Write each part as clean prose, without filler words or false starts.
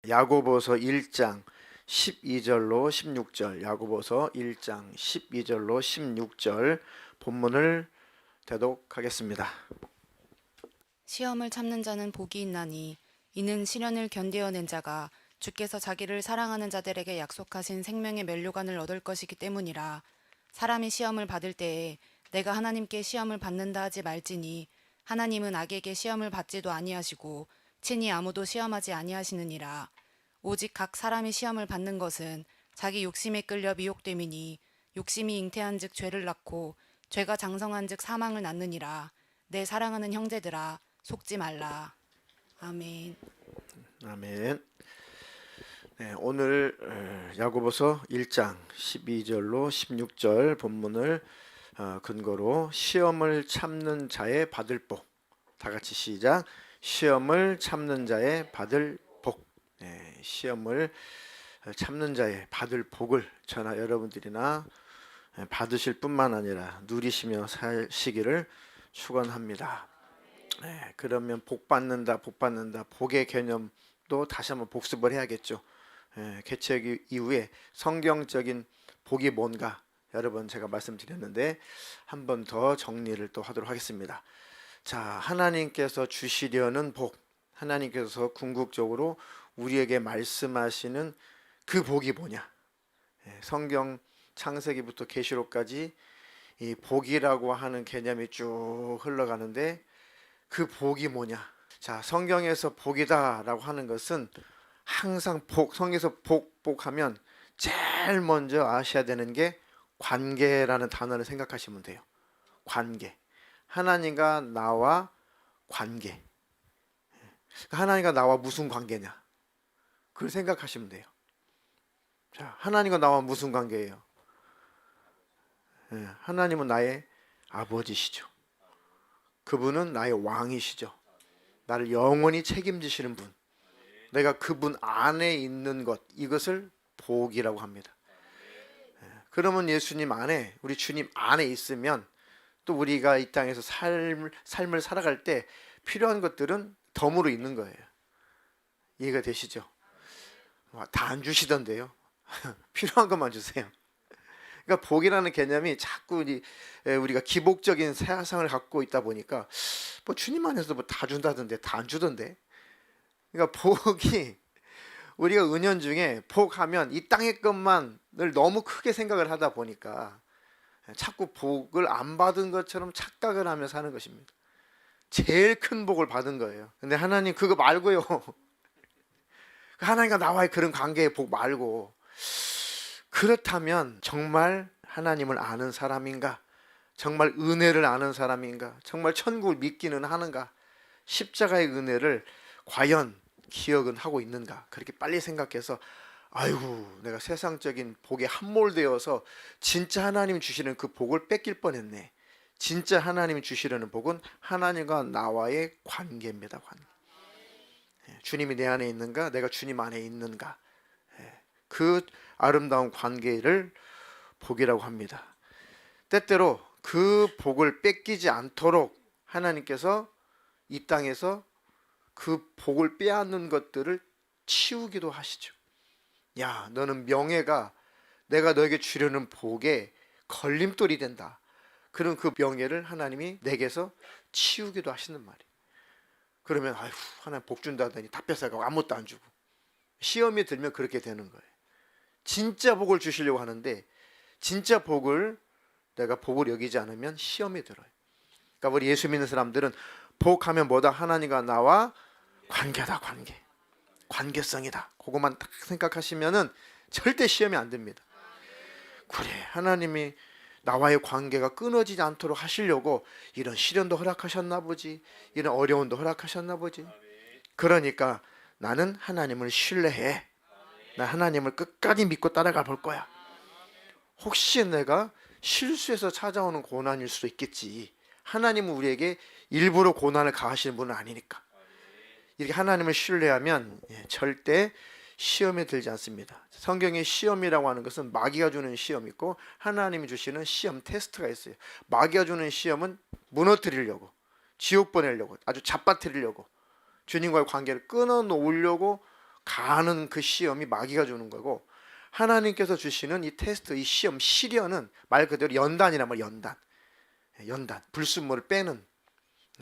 야고보서 1장 12절로 16절, 야고보서 1장 12절로 16절 본문을 대독하겠습니다. 시험을 참는 자는 복이 있나니 이는 시련을 견디어낸 자가 주께서 자기를 사랑하는 자들에게 약속하신 생명의 면류관을 얻을 것이기 때문이라. 사람이 시험을 받을 때에 내가 하나님께 시험을 받는다 하지 말지니 하나님은 악에게 시험을 받지도 아니하시고 친히 아무도 시험하지 아니하시느니라. 오직 각 사람이 시험을 받는 것은 자기 욕심에 끌려 미혹됨이니 욕심이 잉태한즉 죄를 낳고 죄가 장성한즉 사망을 낳느니라. 내 사랑하는 형제들아, 속지 말라. 아멘. 아멘. 네, 오늘 야고보서 1장 12절로 16절 본문을 근거로 시험을 참는 자의 받을 복, 다 같이 시작. 시험을 참는 자의 받을 복. 네, 시험을 참는 자의 받을 복을 저나 여러분들이나 받으실 뿐만 아니라 누리시며 사시기를 축원합니다. 네, 그러면 복 받는다, 복의 개념도 다시 한번 복습을 해야겠죠. 개척 이후에 성경적인 복이 뭔가 여러 번 제가 말씀드렸는데 한 번 더 정리를 또 하도록 하겠습니다. 자, 하나님께서 주시려는 복, 하나님께서 궁극적으로 우리에게 말씀하시는 그 복이 뭐냐? 성경 창세기부터 계시록까지 이 복이라고 하는 개념이 쭉 흘러가는데 그 복이 뭐냐? 자, 성경에서 복이다라고 하는 것은 항상 성경에서 복하면 제일 먼저 아셔야 되는 게 관계라는 단어를 생각하시면 돼요. 관계. 하나님과 나와 관계. 하나님과 나와 무슨 관계냐? 그걸 생각하시면 돼요. 자, 하나님과 나와 무슨 관계예요? 하나님은 나의 아버지시죠. 그분은 나의 왕이시죠. 나를 영원히 책임지시는 분. 내가 그분 안에 있는 것, 이것을 복이라고 합니다. 그러면 예수님 안에, 우리 주님 안에 있으면 또 우리가 이 땅에서 삶을 살아갈 때 필요한 것들은 덤으로 있는 거예요. 이해가 되시죠? 다 안 주시던데요. 필요한 것만 주세요. 그러니까 복이라는 개념이 자꾸 우리가 기복적인 사상을 갖고 있다 보니까 뭐 주님 안에서 뭐 다 준다던데 다 안 주던데. 그러니까 복이 우리가 은연중에 복하면 이 땅의 것만을 너무 크게 생각을 하다 보니까 자꾸 복을 안 받은 것처럼 착각을 하며 사는 것입니다. 제일 큰 복을 받은 거예요. 근데 하나님 그거 말고요. 하나님과 나와의 그런 관계의 복 말고, 그렇다면 정말 하나님을 아는 사람인가? 정말 은혜를 아는 사람인가? 정말 천국을 믿기는 하는가? 십자가의 은혜를 과연 기억은 하고 있는가? 그렇게 빨리 생각해서 아이고, 내가 세상적인 복에 함몰되어서 진짜 하나님 주시는 그 복을 뺏길 뻔했네. 진짜 하나님이 주시려는 복은 하나님과 나와의 관계입니다. 관계. 주님이 내 안에 있는가? 내가 주님 안에 있는가? 그 아름다운 관계를 복이라고 합니다. 때때로 그 복을 뺏기지 않도록 하나님께서 이 땅에서 그 복을 빼앗는 것들을 치우기도 하시죠. 야, 너는 명예가 내가 너에게 주려는 복에 걸림돌이 된다. 그런 그 명예를 하나님이 내게서 치우기도 하시는 말이에요. 그러면 아휴, 하나님 복 준다더니 다 뺏어가고 아무것도 안 주고. 시험이 들면 그렇게 되는 거예요. 진짜 복을 주시려고 하는데 진짜 복을 내가 복을 여기지 않으면 시험이 들어요. 그러니까 우리 예수 믿는 사람들은 복하면 뭐다? 하나님과 나와 관계다. 관계성이다. 그것만 딱 생각하시면은 절대 시험이 안 됩니다. 그래, 하나님이 나와의 관계가 끊어지지 않도록 하시려고 이런 시련도 허락하셨나 보지, 이런 어려움도 허락하셨나 보지. 그러니까 나는 하나님을 신뢰해. 나 하나님을 끝까지 믿고 따라가 볼 거야. 혹시 내가 실수해서 찾아오는 고난일 수도 있겠지. 하나님은 우리에게 일부러 고난을 가하시는 분은 아니니까. 이렇게 하나님을 신뢰하면 절대 시험에 들지 않습니다. 성경의 시험이라고 하는 것은 마귀가 주는 시험이 있고 하나님이 주시는 시험 테스트가 있어요. 마귀가 주는 시험은 무너뜨리려고, 지옥 보내려고, 아주 잡아뜨리려고, 주님과의 관계를 끊어놓으려고 가는 그 시험이 마귀가 주는 거고, 하나님께서 주시는 이 테스트, 이 시험, 시련은 말 그대로 연단이란 말, 연단, 불순물을 빼는,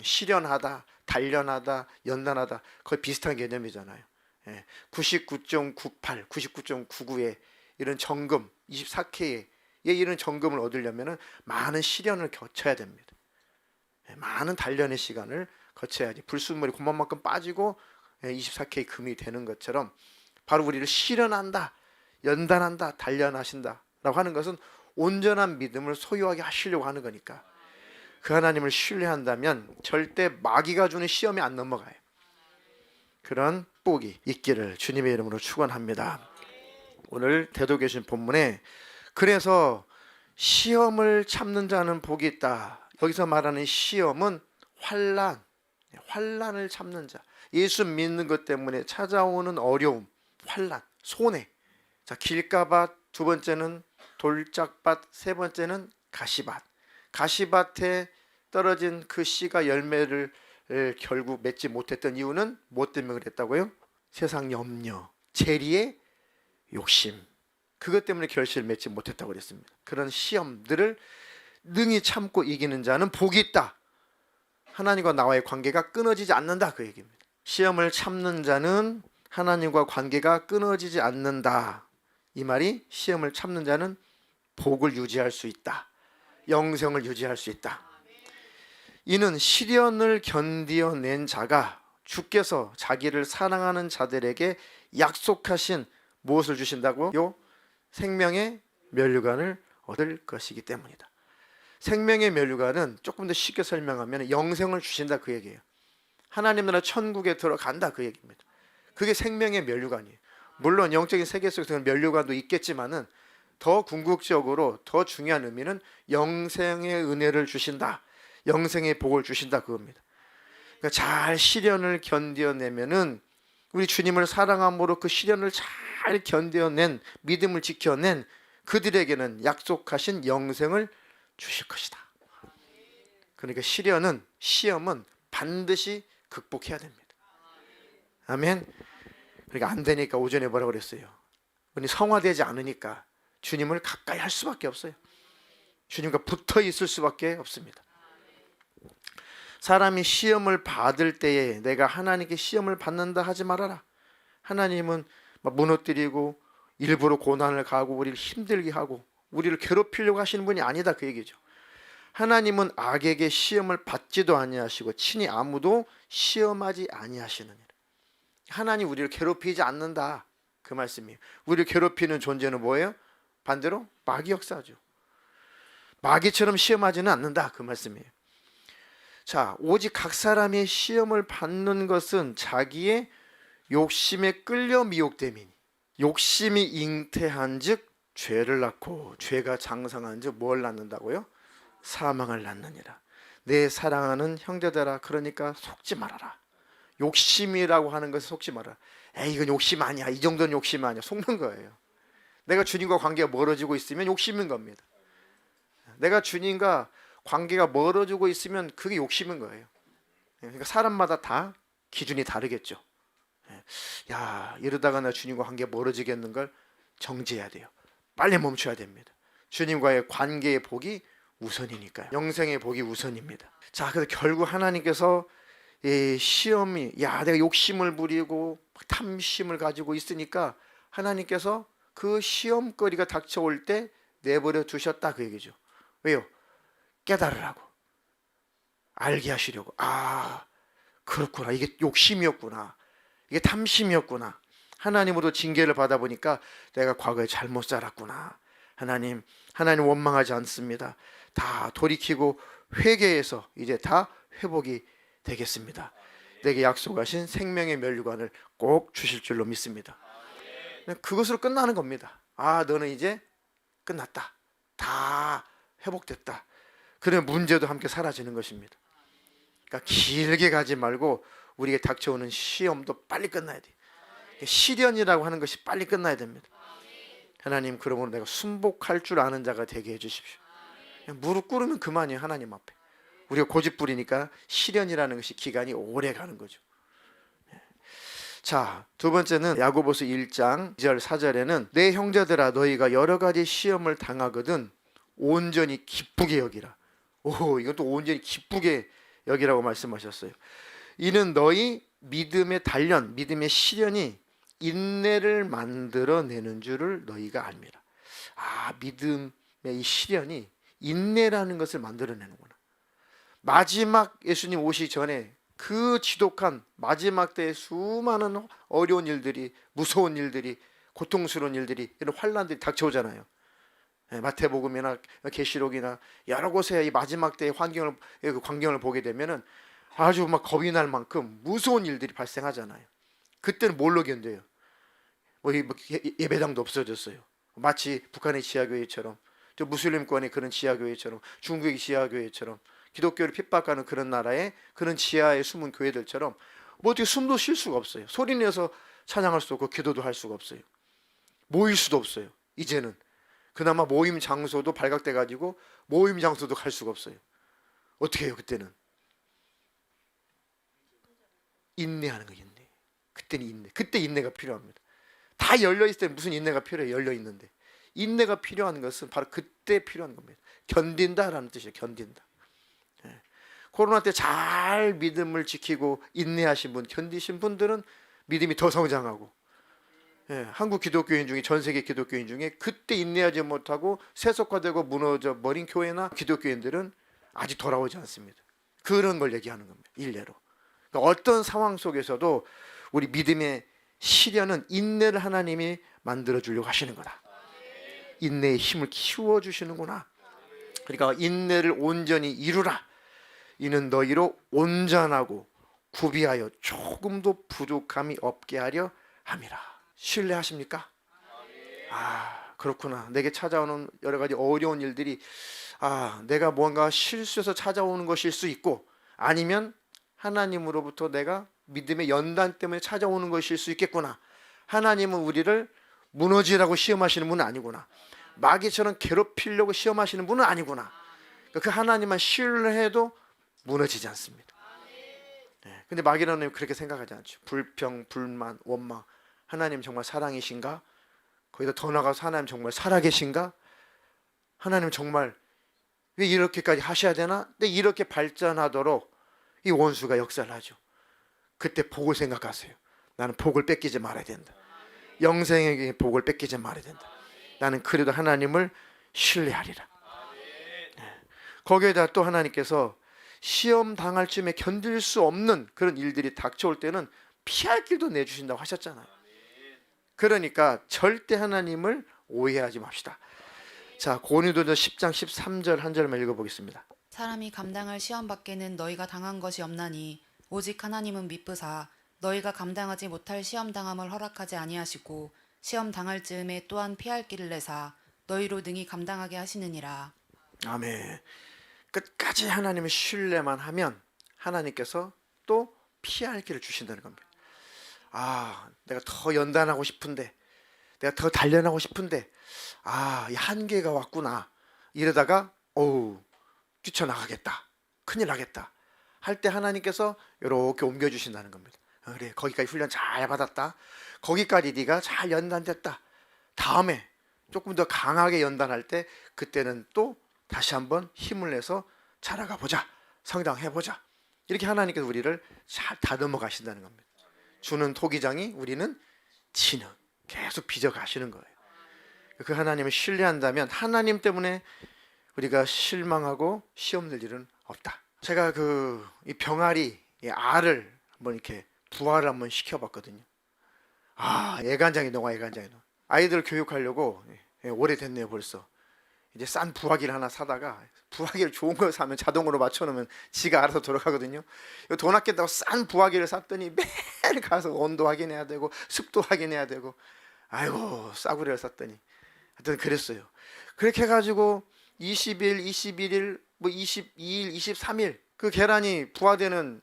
시련하다, 단련하다, 연단하다, 거의 비슷한 개념이잖아요. 99.98, 99.99의 이런 정금, 24K의 이런 정금을 얻으려면 많은 시련을 거쳐야 됩니다. 많은 단련의 시간을 거쳐야지 불순물이 그만큼 빠지고 24K 금이 되는 것처럼 바로 우리를 시련한다, 연단한다, 단련하신다 라고 하는 것은 온전한 믿음을 소유하게 하시려고 하는 거니까, 그 하나님을 신뢰한다면 절대 마귀가 주는 시험에 안 넘어가요. 그런 복이 있기를 주님의 이름으로 축원합니다. 오늘 대도계신 본문에 그래서 시험을 참는 자는 복이 있다. 여기서 말하는 시험은 환난을 참는 자, 예수 믿는 것 때문에 찾아오는 어려움, 환난, 손해. 자, 길가밭, 두 번째는 돌짝밭, 세 번째는 가시밭. 가시밭에 떨어진 그 씨가 열매를 결국 맺지 못했던 이유는 뭐 때문에 그랬다고요? 세상 염려, 재리의 욕심, 그것 때문에 결실을 맺지 못했다고 그랬습니다. 그런 시험들을 능히 참고 이기는 자는 복이 있다. 하나님과 나와의 관계가 끊어지지 않는다, 그 얘기입니다. 시험을 참는 자는 하나님과 관계가 끊어지지 않는다. 이 말이 시험을 참는 자는 복을 유지할 수 있다, 영생을 유지할 수 있다. 이는 시련을 견디어낸 자가 주께서 자기를 사랑하는 자들에게 약속하신 무엇을 주신다고요? 생명의 면류관을 얻을 것이기 때문이다. 생명의 면류관은 조금 더 쉽게 설명하면 영생을 주신다, 그 얘기예요. 하나님 나라 천국에 들어간다, 그 얘기입니다. 그게 생명의 면류관이에요. 물론 영적인 세계 속에서는 면류관도 있겠지만은 더 궁극적으로 더 중요한 의미는 영생의 은혜를 주신다, 영생의 복을 주신다, 그겁니다. 그러니까 잘 시련을 견뎌내면은 우리 주님을 사랑함으로 그 시련을 잘 견뎌낸, 믿음을 지켜낸 그들에게는 약속하신 영생을 주실 것이다. 그러니까 시험은 반드시 극복해야 됩니다. 아멘. 그러니까 안 되니까 오전에 뭐라고 그랬어요? 우리 성화되지 않으니까 주님을 가까이 할 수밖에 없어요. 주님과 붙어 있을 수밖에 없습니다. 사람이 시험을 받을 때에 내가 하나님께 시험을 받는다 하지 말아라. 하나님은 막 무너뜨리고 일부러 고난을 가하고 우리를 힘들게 하고 우리를 괴롭히려고 하시는 분이 아니다, 그 얘기죠. 하나님은 악에게 시험을 받지도 아니하시고 친히 아무도 시험하지 아니하시느니라. 하나님 우리를 괴롭히지 않는다, 그 말씀이에요. 우리를 괴롭히는 존재는 뭐예요? 반대로 마귀 역사죠. 마귀처럼 시험하지는 않는다, 그 말씀이에요. 자, 오직 각 사람이 시험을 받는 것은 자기의 욕심에 끌려 미혹됨이니 욕심이 잉태한 즉 죄를 낳고 죄가 장성한 즉 뭘 낳는다고요? 사망을 낳느니라. 내 사랑하는 형제들아, 그러니까 속지 말아라. 욕심이라고 하는 것을 속지 말아라. 에이, 이건 욕심 아니야, 이 정도는 욕심 아니야, 속는 거예요. 내가 주님과 관계가 멀어지고 있으면 욕심인 겁니다. 내가 주님과 관계가 멀어지고 있으면 그게 욕심인 거예요. 그러니까 사람마다 다 기준이 다르겠죠. 야, 이러다가 나 주님과 관계가 멀어지겠는 걸 정지해야 돼요. 빨리 멈춰야 됩니다. 주님과의 관계의 복이 우선이니까요. 영생의 복이 우선입니다. 자, 그래서 결국 하나님께서 이 시험이, 야, 내가 욕심을 부리고 탐심을 가지고 있으니까 하나님께서 그 시험거리가 닥쳐올 때 내버려 두셨다, 그 얘기죠. 왜요? 깨달으라고, 알게 하시려고. 아, 그렇구나, 이게 욕심이었구나, 이게 탐심이었구나. 하나님으로 징계를 받아보니까 내가 과거에 잘못 살았구나. 하나님 원망하지 않습니다. 다 돌이키고 회개해서 이제 다 회복이 되겠습니다. 내게 약속하신 생명의 면류관을 꼭 주실 줄로 믿습니다. 그것으로 끝나는 겁니다. 아, 너는 이제 끝났다, 다 회복됐다. 그러면 문제도 함께 사라지는 것입니다. 그러니까 길게 가지 말고 우리에게 닥쳐오는 시험도 빨리 끝나야 돼. 시련이라고 하는 것이 빨리 끝나야 됩니다. 하나님, 그러므로 내가 순복할 줄 아는 자가 되게 해주십시오. 그냥 무릎 꿇으면 그만이에요. 하나님 앞에. 우리가 고집부리니까 시련이라는 것이 기간이 오래 가는 거죠. 자, 두 번째는 야고보서 1장 2절 4절에는 내 형제들아 너희가 여러 가지 시험을 당하거든 온전히 기쁘게 여기라. 오, 이것도 온전히 기쁘게 여기라고 말씀하셨어요. 이는 너희 믿음의 단련, 믿음의 시련이 인내를 만들어내는 줄을 너희가 압니다. 아, 믿음의 이 시련이 인내라는 것을 만들어내는구나. 마지막 예수님 오시기 전에 그 지독한 마지막 때의 수많은 어려운 일들이, 무서운 일들이, 고통스러운 일들이, 이런 환란들이 닥쳐오잖아요. 마태복음이나 계시록이나 여러 곳에 이 마지막 때의 그 광경을 보게 되면은 아주 막 겁이 날 만큼 무서운 일들이 발생하잖아요. 그때는 뭘로 견뎌요? 예배당도 없어졌어요. 마치 북한의 지하교회처럼, 또 무슬림권의 그런 지하교회처럼, 중국의 지하교회처럼, 기독교를 핍박하는 그런 나라의 그런 지하에 숨은 교회들처럼 뭐 어떻게 숨도 쉴 수가 없어요. 소리 내서 찬양할 수도 없고 기도도 할 수가 없어요. 모일 수도 없어요. 이제는 그나마 모임 장소도 발각돼 가지고 모임 장소도 갈 수가 없어요. 어떻게 해요? 그때는 인내하는 거예요. 인내. 그때는 인내. 그때 인내가 필요합니다. 다 열려 있을 때 무슨 인내가 필요해요? 열려 있는데. 인내가 필요한 것은 바로 그때 필요한 겁니다. 견딘다라는 뜻이에요. 견딘다. 코로나 때 잘 믿음을 지키고 인내하신 분, 견디신 분들은 믿음이 더 성장하고, 한국 기독교인 중에, 전 세계 기독교인 중에 그때 인내하지 못하고 세속화되고 무너져 버린 교회나 기독교인들은 아직 돌아오지 않습니다. 그런 걸 얘기하는 겁니다. 일례로. 그러니까 어떤 상황 속에서도 우리 믿음의 시련은 인내를 하나님이 만들어 주려고 하시는 거다. 인내의 힘을 키워 주시는구나. 그러니까 인내를 온전히 이루라. 이는 너희로 온전하고 구비하여 조금도 부족함이 없게 하려 함이라. 신뢰하십니까? 아, 그렇구나. 내게 찾아오는 여러 가지 어려운 일들이 내가 뭔가 실수해서 찾아오는 것일 수 있고, 아니면 하나님으로부터 내가 믿음의 연단 때문에 찾아오는 것일 수 있겠구나. 하나님은 우리를 무너지라고 시험하시는 분은 아니구나. 마귀처럼 괴롭히려고 시험하시는 분은 아니구나. 그 하나님만 신뢰해도 무너지지 않습니다. 근데 마귀라는 그렇게 생각하지 않죠. 불평, 불만, 원망. 하나님 정말 사랑이신가? 거기다 더 나아가서 하나님 정말 살아계신가? 하나님 정말 왜 이렇게까지 하셔야 되나? 근데 이렇게 발전하도록 이 원수가 역사를 하죠. 그때 복을 생각하세요. 나는 복을 뺏기지 말아야 된다. 영생에게 복을 뺏기지 말아야 된다. 나는 그래도 하나님을 신뢰하리라. 거기에다 또 하나님께서 시험 당할 쯤에 견딜 수 없는 그런 일들이 닥쳐올 때는 피할 길도 내주신다고 하셨잖아요. 그러니까 절대 하나님을 오해하지 맙시다. 자, 고린도전서 10장 13절 한 절만 읽어보겠습니다. 사람이 감당할 시험 밖에는 너희가 당한 것이 없나니 오직 하나님은 미쁘사 너희가 감당하지 못할 시험 당함을 허락하지 아니하시고 시험 당할 즈음에 또한 피할 길을 내사 너희로 능히 감당하게 하시느니라. 아멘. 끝까지 하나님을 신뢰만 하면 하나님께서 또 피할 길을 주신다는 겁니다. 내가 더 연단하고 싶은데, 내가 더 단련하고 싶은데, 이 한계가 왔구나. 이러다가 뛰쳐나가겠다, 큰일 나겠다 할 때 하나님께서 이렇게 옮겨주신다는 겁니다. 그래, 거기까지 훈련 잘 받았다. 거기까지 네가 잘 연단됐다. 다음에 조금 더 강하게 연단할 때 그때는 또 다시 한번 힘을 내서 자라가 보자, 성장해 보자. 이렇게 하나님께서 우리를 잘 다듬어 가신다는 겁니다. 주는 토기장이 우리는 치는, 계속 빚어 가시는 거예요. 그 하나님을 신뢰한다면 하나님 때문에 우리가 실망하고 시험 낼 일은 없다. 제가 이 병아리, 이 알을 한번 이렇게 부화를 한번 시켜봤거든요. 애간장이 녹아, 애간장이 녹아. 아이들 교육하려고 오래됐네요 벌써. 이제 싼 부화기를 하나 사다가, 부화기를 좋은 거 사면 자동으로 맞춰놓으면 지가 알아서 돌아가거든요. 돈 아낀다고 싼 부화기를 샀더니 매일 가서 온도 확인해야 되고 습도 확인해야 되고, 아이고 싸구려를 샀더니 하여튼 그랬어요. 그렇게 해가지고 20일, 21일, 22일, 23일 그 계란이 부화되는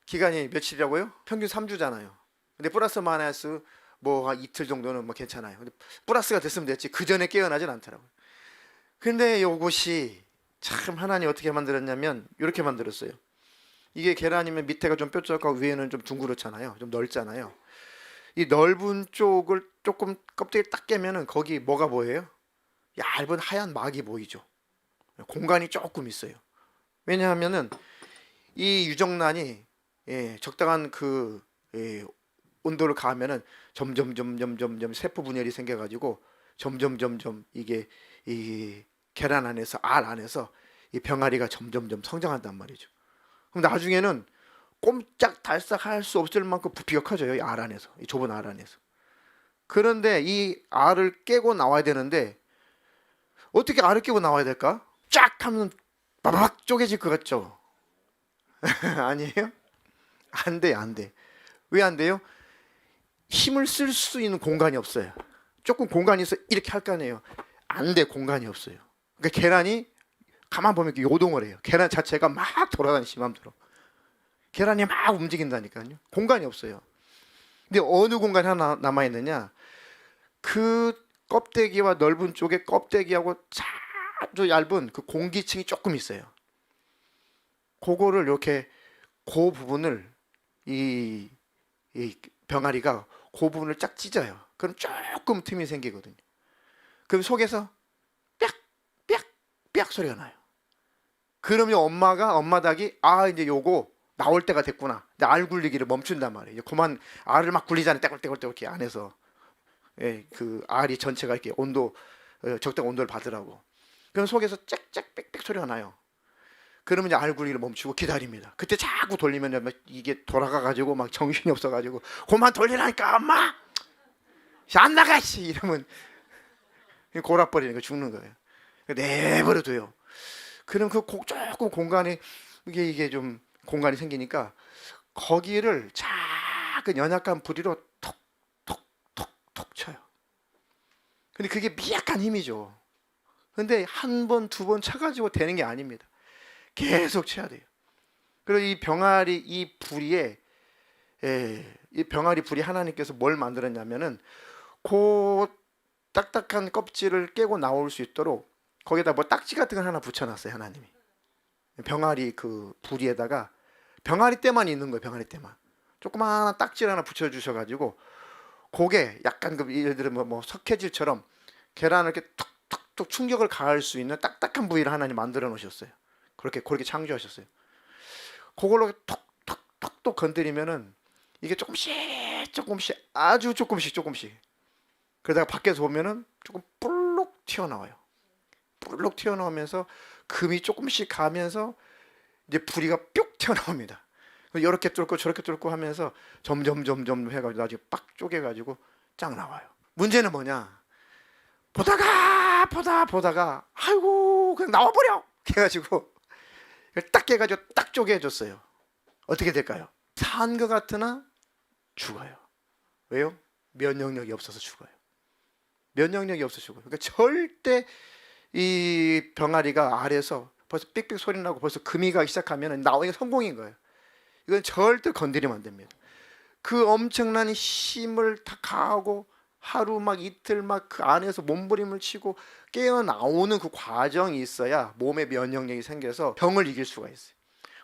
기간이 며칠이라고요? 평균 3주잖아요. 근데 플러스 마이너스 뭐 한 이틀 정도는 뭐 괜찮아요. 근데 플러스가 됐으면 됐지 그 전에 깨어나진 않더라고요. 근데 요것이 참 하나님 어떻게 만들었냐면 이렇게 만들었어요. 이게 계란이면 밑에가 좀 뾰족하고 위에는 좀 둥그렇잖아요. 좀 넓잖아요. 이 넓은 쪽을 조금 껍데기 딱 깨면은 거기 뭐가 보여요? 얇은 하얀 막이 보이죠. 공간이 조금 있어요. 왜냐하면은 이 유정란이 적당한 그 온도를 가하면은 점점 세포 분열이 생겨가지고 점점 이게 이 계란 안에서 알 안에서 이 병아리가 점점 성장한단 말이죠. 그럼 나중에는 꼼짝달싹 할 수 없을 만큼 부피가 커져요. 이 알 안에서, 이 좁은 알 안에서. 그런데 이 알을 깨고 나와야 되는데 어떻게 알을 깨고 나와야 될까? 쫙 하면 바바박 쪼개질 것 같죠? 아니에요? 안 돼요, 안 돼. 왜 안 돼요? 힘을 쓸 수 있는 공간이 없어요. 조금 공간이 있어 이렇게 할 거 아니에요. 안 돼, 공간이 없어요. 그러니까 계란이 가만 보면 이렇게 요동을 해요. 계란 자체가 막 돌아다니시 맘대로. 계란이 막 움직인다니까요. 공간이 없어요. 근데 어느 공간이 하나 남아 있느냐? 그 껍데기와 넓은 쪽에 껍데기하고 아주 얇은 그 공기층이 조금 있어요. 그거를 이렇게 그 부분을 이 병아리가 그 부분을 쫙 찢어요. 그럼 조금 틈이 생기거든요. 그럼 속에서 빽빽 소리가 나요. 그러면 엄마 닭이 이제 요거 나올 때가 됐구나. 근데 알 굴리기를 멈춘단 말이에요. 그만 알을 막 굴리잖아요. 떼굴떼굴 이렇게 안에서 그 알이 전체가 이렇게 온도 적당 온도를 받으라고. 그럼 속에서 짹짹 빽빽 소리가 나요. 그러면 이제 알 굴리기를 멈추고 기다립니다. 그때 자꾸 돌리면 막 이게 돌아가가지고 막 정신이 없어가지고 그만 돌리라니까 엄마 안 나가 씨 이러면 골아버리는 거 죽는 거예요. 내버려둬요. 그럼 그 조금 공간이 이게 좀 공간이 생기니까 거기를 작은 연약한 부리로 톡톡톡톡 쳐요. 근데 그게 미약한 힘이죠. 근데 한 번, 두 번 쳐가지고 되는 게 아닙니다. 계속 쳐야 돼요. 그리고 이 병아리 이 부리에 이 병아리 부리 하나님께서 뭘 만들었냐면은 그 딱딱한 껍질을 깨고 나올 수 있도록 거기다 뭐 딱지 같은 걸 하나 붙여놨어요. 하나님이 병아리 그 부리에다가 병아리 때만 있는 거예요. 병아리 때만 조그마한 딱지를 하나 붙여주셔가지고 그게 약간 그 예를 들면 뭐 석회질처럼 계란을 이렇게 툭툭툭 충격을 가할 수 있는 딱딱한 부위를 하나님 만들어 놓으셨어요. 그렇게 창조하셨어요. 그걸로 톡톡톡톡 건드리면은 이게 조금씩 아주 조금씩 그러다가 밖에서 보면은 조금 볼록 튀어나와요. 볼록 튀어나오면서 금이 조금씩 가면서 이제 부리가 뿅 튀어나옵니다. 이렇게 뚫고 저렇게 뚫고 하면서 점점 해가지고 나중에 빡 쪼개가지고 쫙 나와요. 문제는 뭐냐? 보다가 아이고 그냥 나와버려! 해가지고 딱 깨가지고 딱 쪼개줬어요. 어떻게 될까요? 산 것 같으나 죽어요. 왜요? 면역력이 없어서 죽어요. 면역력이 없어서 죽어요. 그러니까 절대 이 병아리가 알에서 벌써 삑삑 소리 나고 벌써 금이 가기 시작하면 나오기가 성공인 거예요. 이건 절대 건드리면 안 됩니다. 그 엄청난 힘을 다 가하고 하루 막 이틀 막 그 안에서 몸부림을 치고 깨어 나오는 그 과정이 있어야 몸의 면역력이 생겨서 병을 이길 수가 있어요.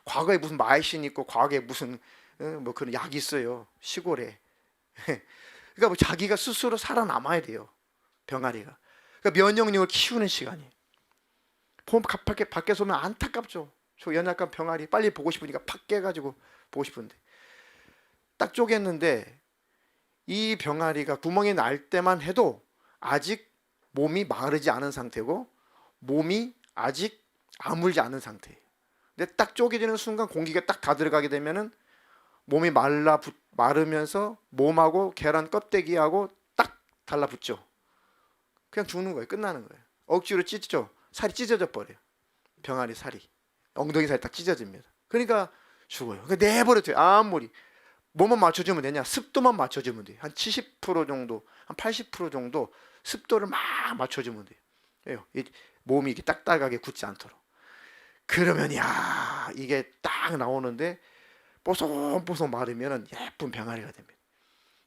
과거에 무슨 마이신 있고 과거에 무슨 뭐 그런 약이 있어요. 시골에. 그러니까 뭐 자기가 스스로 살아남아야 돼요. 병아리가. 그러니까 면역력을 키우는 시간이에요. 밖에서 오면 안타깝죠. 저 연약한 병아리 빨리 보고 싶으니까 팍 깨가지고 보고 싶은데 딱 쪼갰는데 이 병아리가 구멍이 날 때만 해도 아직 몸이 마르지 않은 상태고 몸이 아직 아물지 않은 상태예요. 근데 딱 쪼개지는 순간 공기가 딱 다 들어가게 되면은 몸이 마르면서 몸하고 계란 껍데기하고 딱 달라붙죠. 그냥 죽는 거예요. 끝나는 거예요. 억지로 찢죠. 살이 찢어져 버려요. 병아리 살이 엉덩이 살이 딱 찢어집니다. 그러니까 죽어요. 그러니까 내버려둬요. 아무리 뭐만 맞춰주면 되냐? 습도만 맞춰주면 돼요. 한 70% 정도, 한 80% 정도 습도를 막 맞춰주면 돼요. 이 몸이 이렇게 딱딱하게 굳지 않도록. 그러면 야 이게 딱 나오는데 뽀송뽀송 마르면 예쁜 병아리가 됩니다.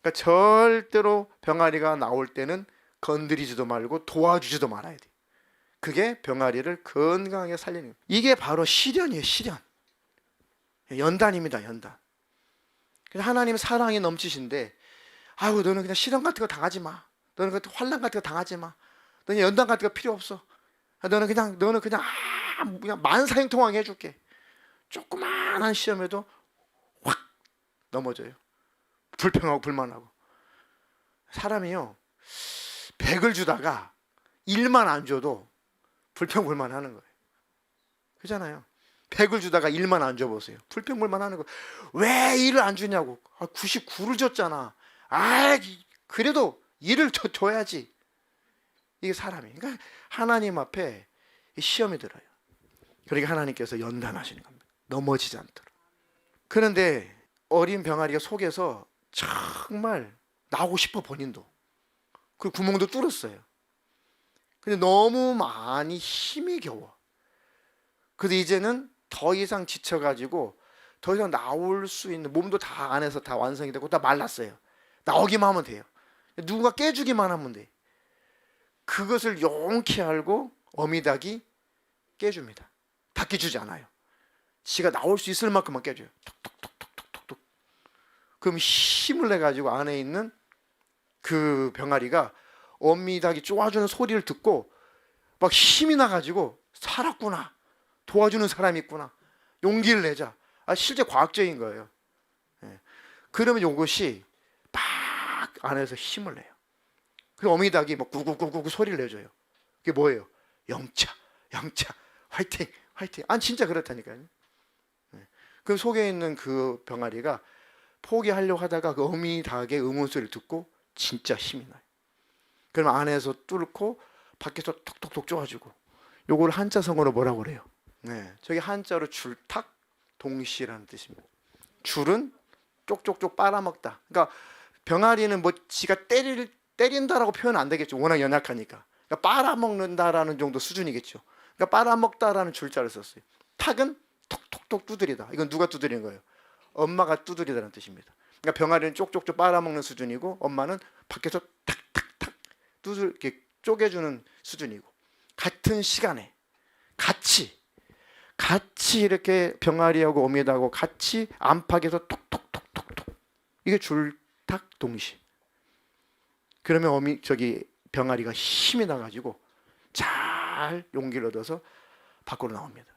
그러니까 절대로 병아리가 나올 때는 건드리지도 말고 도와주지도 말아야 돼. 그게 병아리를 건강하게 살리는 거예요. 이게 바로 시련이에요. 시련. 연단입니다. 연단. 하나님 사랑이 넘치신데, 아유 너는 그냥 시련 같은 거 당하지 마. 너는 그 환난 같은 거 당하지 마. 너는 연단 같은 거 필요 없어. 너는 그냥 만사형통하게 해줄게. 조그마한 시험에도 확 넘어져요. 불평하고 불만하고. 사람이요 100을 주다가 1만 안 줘도 불평불만하는 거예요. 그렇잖아요. 100을 주다가 1만 안 줘보세요. 불평불만하는 거예요. 왜 1을 안 주냐고. 99를 줬잖아. 그래도 1을 줘야지. 이게 사람이. 그러니까 하나님 앞에 시험이 들어요. 그러니까 하나님께서 연단하시는 겁니다. 넘어지지 않도록. 그런데 어린 병아리가 속에서 정말 나오고 싶어, 본인도. 그 구멍도 뚫었어요. 근데 너무 많이 힘이 겨워. 그래서 이제는 더 이상 지쳐가지고 더 이상 나올 수 있는, 몸도 다 안에서 다 완성이 되고 다 말랐어요. 나오기만 하면 돼요. 누군가 깨주기만 하면 돼. 그것을 용케 알고 어미닭이 깨줍니다. 다 깨주지 않아요. 지가 나올 수 있을 만큼만 깨줘요. 톡톡톡톡톡톡. 그럼 힘을 내 가지고 안에 있는 그 병아리가 어미닭이 쪼아주는 소리를 듣고 막 힘이 나 가지고 살았구나. 도와주는 사람이 있구나. 용기를 내자. 실제 과학적인 거예요. 그러면 이것이 막 안에서 힘을 내요. 그 어미닭이 막 구구구구 소리를 내줘요. 그게 뭐예요? 영차, 영차, 화이팅, 화이팅. 진짜 그렇다니까요. 그 속에 있는 그 병아리가 포기하려고 하다가 그 어미닭의 응원 소리를 듣고 진짜 힘이 나요. 그러면 안에서 뚫고 밖에서 톡톡톡 쪼아주고. 요걸 한자성어로 뭐라고 그래요? 저기 한자로 줄탁 동시라는 뜻입니다. 줄은 쪽쪽쪽 빨아먹다. 그러니까 병아리는 뭐 지가 때린다라고 표현 안 되겠죠. 워낙 연약하니까. 그러니까 빨아먹는다라는 정도 수준이겠죠. 그러니까 빨아먹다라는 줄자를 썼어요. 탁은 톡톡톡 두드리다. 이건 누가 두드리는 거예요? 엄마가 두드리다는 뜻입니다. 그러니까 병아리는 쪽쪽쪽 빨아먹는 수준이고 엄마는 밖에서 탁탁탁 이렇게 쪼개주는 수준이고, 같은 시간에 같이 이렇게 병아리하고 어미닭하고 같이 안팎에서 톡톡톡톡톡. 이게 줄탁 동시. 그러면 병아리가 힘이 나가지고 잘 용기를 얻어서 밖으로 나옵니다.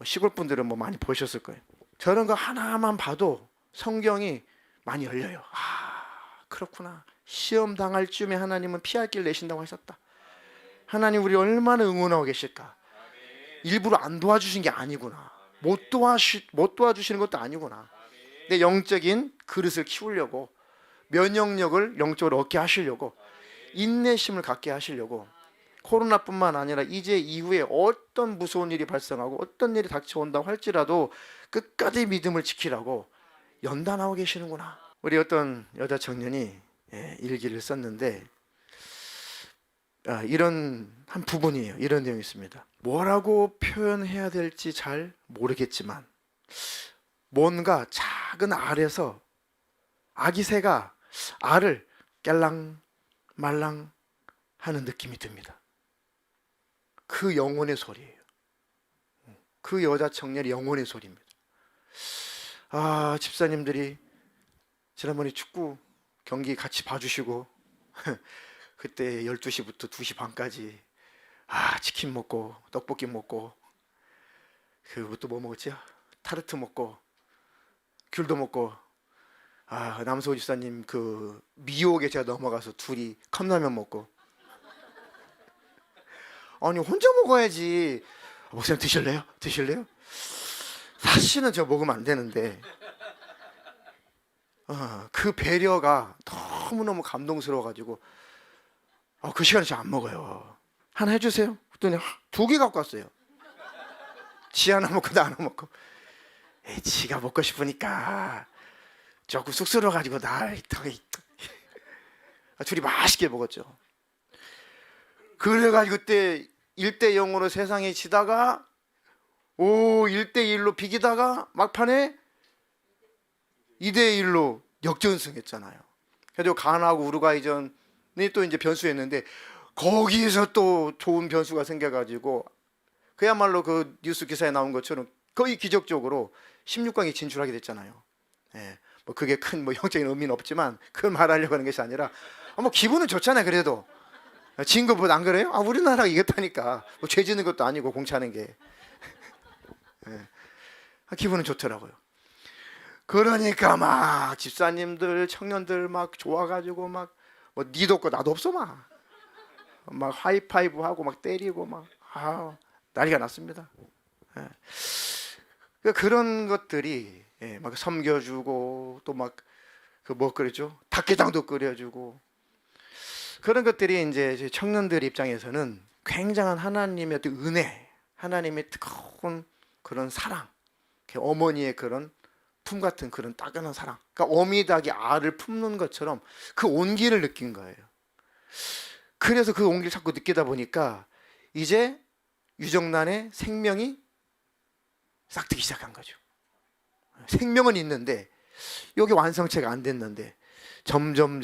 시골 분들은 뭐 많이 보셨을 거예요. 저런 거 하나만 봐도 성경이 많이 열려요. 그렇구나. 시험 당할 쯤에 하나님은 피할 길 내신다고 하셨다. 하나님 우리 얼마나 응원하고 계실까. 일부러 안 도와주신 게 아니구나. 못 도와주시는 것도 아니구나. 내 영적인 그릇을 키우려고, 면역력을 영적으로 얻게 하시려고, 인내심을 갖게 하시려고, 코로나뿐만 아니라 이제 이후에 어떤 무서운 일이 발생하고 어떤 일이 닥쳐온다고 할지라도 끝까지 믿음을 지키라고 연단하고 계시는구나. 우리 어떤 여자 청년이 일기를 썼는데 이런 한 부분이에요. 이런 내용이 있습니다. 뭐라고 표현해야 될지 잘 모르겠지만 뭔가 작은 알에서 아기 새가 알을 깰랑 말랑 하는 느낌이 듭니다. 그 영혼의 소리예요. 그 여자 청년의 영혼의 소리입니다. 집사님들이 지난번에 축구 경기 같이 봐주시고 그때 12시부터 2시 반까지 치킨 먹고 떡볶이 먹고 그것도 뭐 먹었지? 타르트 먹고 귤도 먹고 남소호 집사님 그 미혹에 제가 넘어가서 둘이 컵라면 먹고 혼자 먹어야지. 목사님 드실래요? 드실래요? 사실은 저 먹으면 안 되는데 그 배려가 너무너무 감동스러워가지고 그 시간에 저 안 먹어요. 하나 해주세요. 그랬더니 2개 갖고 왔어요. 지 하나 먹고 나 하나 먹고. 지가 먹고 싶으니까 조금 쑥스러워가지고 둘이 맛있게 먹었죠. 그래가지고 그때 1대0으로 세상에 지다가 1대1로 비기다가 막판에 2대1로 역전승했잖아요. 그래도 가나하고 우루과이전이 또 이제 변수였는데 거기에서 또 좋은 변수가 생겨가지고 그야말로 그 뉴스 기사에 나온 것처럼 거의 기적적으로 16강에 진출하게 됐잖아요. 예, 뭐 그게 큰 뭐 형적인 의미는 없지만 그걸 말하려고 하는 것이 아니라 뭐 기분은 좋잖아요. 그래도 진 것보다 안 그래요? 우리나라가 이겼다니까. 뭐 죄 지는 것도 아니고 공차는 게 예, 기분은 좋더라고요. 그러니까 막 집사님들 청년들 막 좋아가지고 막 뭐 니도 없고 나도 없어 막 하이파이브 하고 막 때리고 막 난리가 났습니다. 예. 그러니까 그런 것들이 막 섬겨주고 또 막 그 뭐 끓여줘 닭게장도 끓여주고 그런 것들이 이제 청년들 입장에서는 굉장한 하나님의 어떤 은혜, 하나님의 뜨거운 그런 사랑, 어머니의 그런 품 같은 그런 따끈한 사랑. 그러니까 어미닭이 알을 품는 것처럼 그 온기를 느낀 거예요. 그래서 그 온기를 자꾸 느끼다 보니까 이제 유정란의 생명이 싹트기 시작한 거죠. 생명은 있는데 여기 완성체가 안 됐는데 점점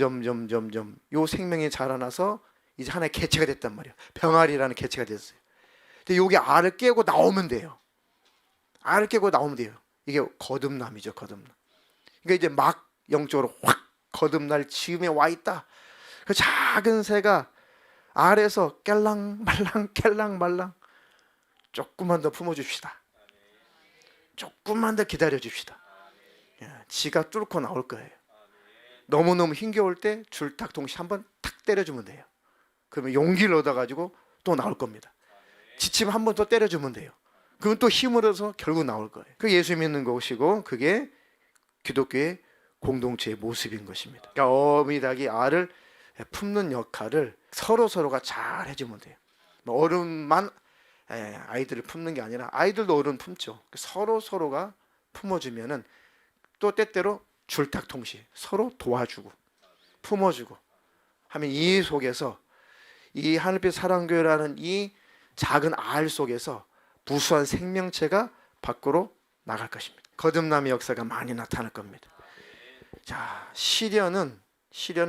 요 생명이 자라나서 이제 하나의 개체가 됐단 말이에요. 병아리라는 개체가 됐어요. 근데 여기 알을 깨고 나오면 돼요. 알을 깨고 나오면 돼요. 이게 거듭남이죠, 거듭남. 그러니까 이제 막 영적으로 확 거듭날 즈음에 와 있다. 그 작은 새가 알에서 깰랑말랑 조금만 더 품어줍시다. 조금만 더 기다려줍시다. 지가 뚫고 나올 거예요. 너무너무 힘겨울 때 줄탁 동시에 한번 탁 때려주면 돼요. 그러면 용기를 얻어가지고 또 나올 겁니다. 지치면 한 번 더 때려주면 돼요. 그건 또 힘을 얻어서 결국 나올 거예요. 그 예수 믿는 것이고 그게 기독교의 공동체의 모습인 것입니다. 그러니까 어미닭이 알을 품는 역할을 서로가 잘 해주면 돼요. 어른만 아이들을 품는 게 아니라 아이들도 어른 품죠. 서로가 품어주면은 또 때때로 줄탁통시 서로 도와주고 품어주고 하면 이 속에서 이 하늘빛 사랑교회라는 이 작은 알 속에서 무수한 생명체가 밖으로 나갈 것입니다. 거듭남의 역사가 많이 나타날 겁니다. 자, 시련은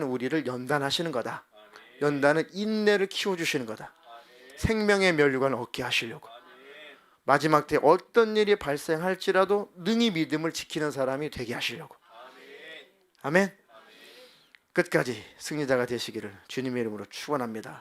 우리를 연단하시는 거다. 연단은 인내를 키워주시는 거다. 생명의 면류관을 얻게 하시려고. 마지막 때 어떤 일이 발생할지라도 능히 믿음을 지키는 사람이 되게 하시려고. 아멘. 끝까지 승리자가 되시기를 주님의 이름으로 축원합니다.